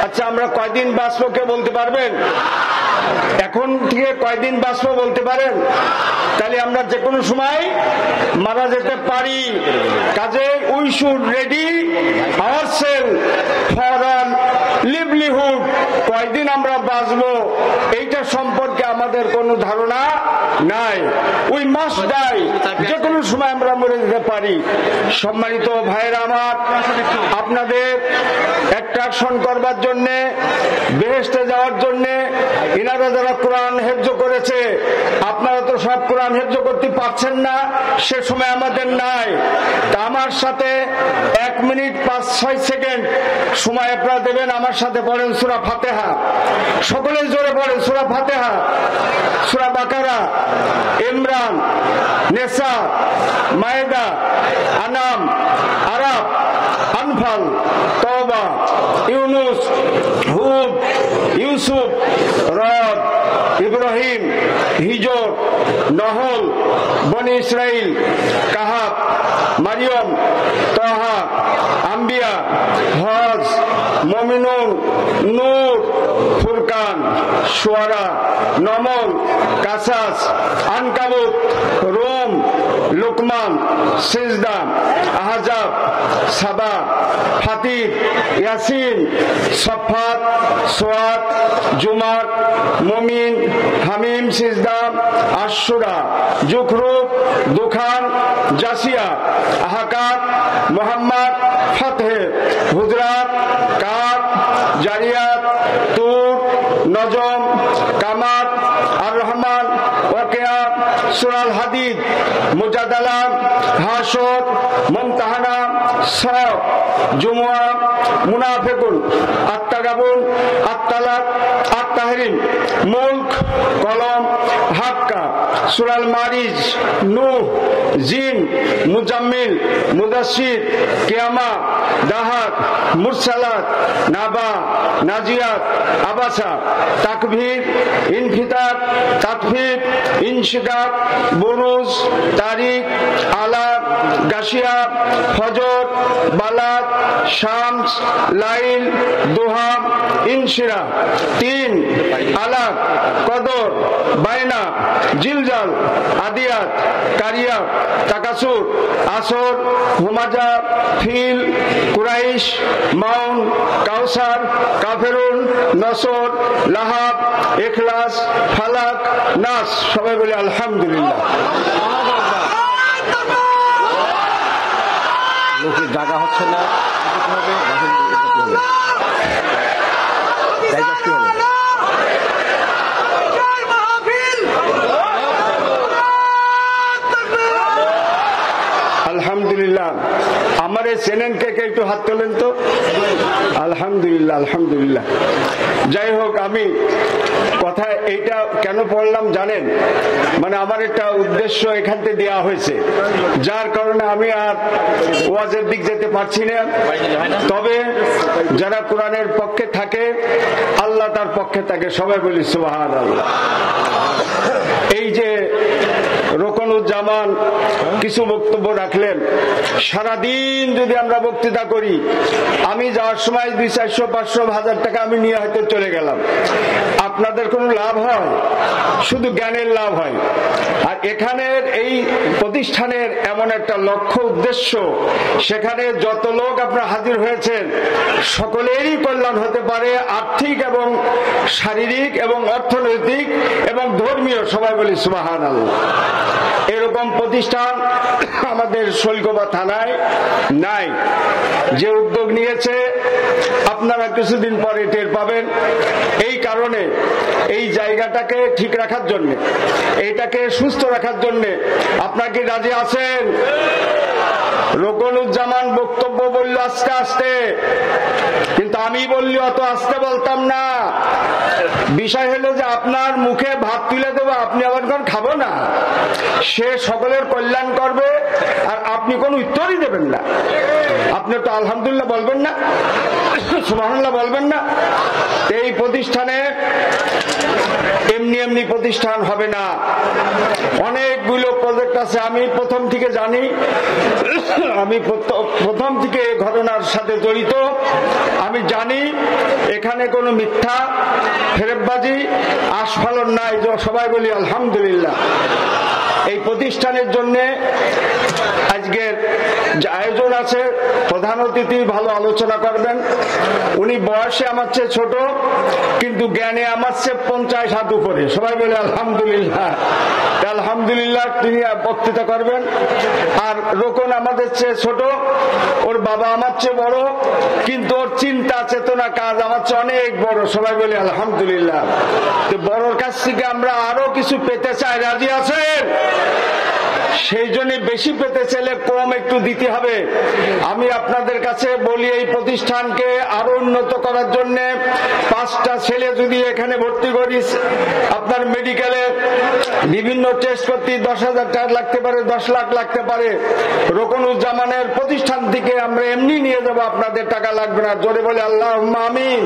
আচ্ছা, আমরা কয়দিন বাঁচবো কে বলতে পারবেন? এখন থেকে কয়দিন বাঁচবো বলতে পারেন? তাহলে আমরা যে কোনো সময় মারা যেতে পারি। কাজে we should ready ourself for a livelihood. কয়দিন আমরা বাঁচবো এইটা সম্পর্কে আমাদের কোনো ধারণা নাই। উই মাস্ট ডাই, যে কোনো সময় আমরা মরে যেতে পারি। সম্মানিত ভাইয়েরা আমার, আপনাদের অ্যাট্রাকশন করবার জন্যে, বেহেশতে যাওয়ার জন্যে ইনারা যারা কোরআন হেফজ করেছে, আপনারা তো সব কোরআন হেফজ করতে পারছেন না, সে সময় আমাদের নাই। তা আমার সাথে 1 মিনিট 5-6 সেকেন্ড সময় আপনারা দেবেন। আমার সাথে পড়েন সূরা ফাতিহা। সকলে জোরে পড়েন সূরা ফাতিহা, সূরা বাকারা, ইমরান, নিসা, মায়েদা, আনাম, আরাফ, আনফাল, তওবা, ইউনুস, হুদ, ইউসুফ, রদ, ইব্রাহিম, হিজর, নহল, বনি ইসরাইল, কাহাব, মারিয়ম, তাহা, আম্বিয়া, হজ, মুমিনুন, নূর, ফুরকান, শুআরা, নমল, কাসাস, আনকাবুত, রোম, লুকমান, সিজদা, আহজাব, সাবা, ফাতির, ইয়াসিন, সফাত, সোয়াত, জুমার, মুমিন, হামিম, সিজদা, আশুরা, জুখরুফ, দুখান, জাসিয়া, আহকাত, মুহাম্মদ, ফাতহে, হুজরাত, কাফ, জারিয়াত, তুর, নজম, কামাত, আর রহমান, ওয়াকিয়া, সূরা হাদিদ, মুজাদালা, হাশর, মুমতাহানা, সফ, জুমুয়া, মুনাফিকুন, আত-তাগাবুন, আত-তালাক, আত-তাহরিম, মুলক, কলম, হাক্কা, সূরা মারিজ, নূহ, জিন, মুজাম্মিল, মুদাসসির, কিয়ামা, দাহাক, মুরসালাত, নাবা, নাজিয়াত, আবাসা, তাকবীর, ইনফিতার, তাতফির, ইনশিকাক, বুরুজ, তারিক, আলাক, গাশিয়া, ফজর, বালাক, শামস, লাইল, দুহা, ইনশিরা, 3, আলাক, কদর, বাইনা, জিলজাল, আদিয়াত, কারিয়া, তাকাসুর, আসর, হুমাজা, ফিল, কুরাইশ, মাউন, কাউসার, কাফেরুন, নসর, লাহাব, ইখলাস, ফালাক, নাস। সবাই বলি আলহামদুলিল্লাহ। লোকের জায়গা হচ্ছে না, আলহামদুলিল্লাহ। আমার এই চেনেন কে কে? একটু হাত তোলেন তো। আলহামদুলিল্লাহ, আলহামদুলিল্লাহ। যাই হোক, আমি কথা এইটা কেন পড়লাম জানেন? মানে আমার একটা উদ্দেশ্য এখান থেকে দেওয়া হয়েছে, যার কারণে আমি আর ওয়াজের দিক যেতে পারছি না। তবে যারা কোরআনের পক্ষে থাকে, আল্লাহ তার পক্ষে থাকে। সবাই বলি সুবহানাল্লাহ। এই যে রোকনুজ্জামান কিছু বক্তব্য রাখলেন, সারাদিন যদি আমরা বক্তৃতা করি, আমি যাওয়ার সময় 200, 400, 500, 1000 টাকা আমি নিয়ে হয়তো চলে গেলাম। আপনাদের কোনো লাভ হয়? শুধু জ্ঞানের লাভ হয়। আর এখানের এই প্রতিষ্ঠানের এমন একটা লক্ষ্য উদ্দেশ্য, সেখানে যত লোক আপনারা হাজির হয়েছেন, সকলেরই কল্যাণ হতে পারে, আর্থিক এবং শারীরিক এবং অর্থনৈতিক এবং ধর্মীয়। সবাই বলি সুবহানাল্লাহ। এরকম প্রতিষ্ঠান আমাদের শৈলকুপা থানায় নাই। যে উদ্যোগ নিয়েছে আপনারা কিছুদিন পরে টের পাবেন। এই কারণে এই জায়গাটাকে ঠিক রাখার জন্য, এইটাকে সুস্থ রাখার জন্য আপনারা কি রাজি আছেন? রোকনুজ্জামান বক্তব্য বলল আস্তে আস্তে, কিন্তু আমি বললি অত আস্তে বলতাম না। বিষয় হলো যে আপনার মুখে ভাত তুলে দেবো, আপনি আবার কোন খাবো না। সে সকলের কল্যাণ করবে আর আপনি কোন উত্তরই দেবেন না। আপনি তো আলহামদুলিল্লাহ বলবেন না, সুবহানাল্লাহ বলবেন না। এই প্রতিষ্ঠানে এমনি এমনি প্রতিষ্ঠান হবে না, অনেকগুলো প্রজেক্ট আছে। আমি প্রথম থেকে জানি, আমি প্রথম থেকে ঘটনার সাথে জড়িত, আমি জানি এখানে কোনো মিথ্যা ফেরেববাজি আস্ফালন নাই। সবাই বলি আলহামদুলিল্লাহ। এই প্রতিষ্ঠানের জন্য আজকের যে আয়োজন আছে, প্রধান অতিথি ভালো আলোচনা করবেন। উনি বয়সে আমার চেয়ে ছোট, কিন্তু জ্ঞানে আমার চেয়ে 50 হাত উপরে। সবাই বলে আলহামদুলিল্লাহ। আলহামদুলিল্লাহ, তিনি বক্তৃতা করবেন। আর রোকন আমাদের চেয়ে ছোট, ওর বাবা আমার চেয়ে বড়, কিন্তু ওর চিন্তা চেতনা কাজ আমার চেয়ে অনেক বড়। সবাই বলে আলহামদুলিল্লাহ। তো বড়র কাছ থেকে আমরা আরো কিছু পেতে চাই, রাজি আছেন? সেই জন্য বেশি পেতে চাইলে কম একটু দিতে হবে। আমি আপনাদের কাছে বলি, এই প্রতিষ্ঠানকে আরো উন্নত করার জন্য 5টা ছেলে যদি এখানে ভর্তি করিস, আপনার মেডিকেলে বিভিন্ন টেস্ট করতে 10,000 টাকা লাগতে পারে, 10 লাখ লাগতে পারে। রোকনুজ্জামানের প্রতিষ্ঠান থেকে আমরা এমনি নিয়ে যাবো, আপনাদের টাকা লাগবে না। জোরে বলে আল্লাহুম্মা আমিন।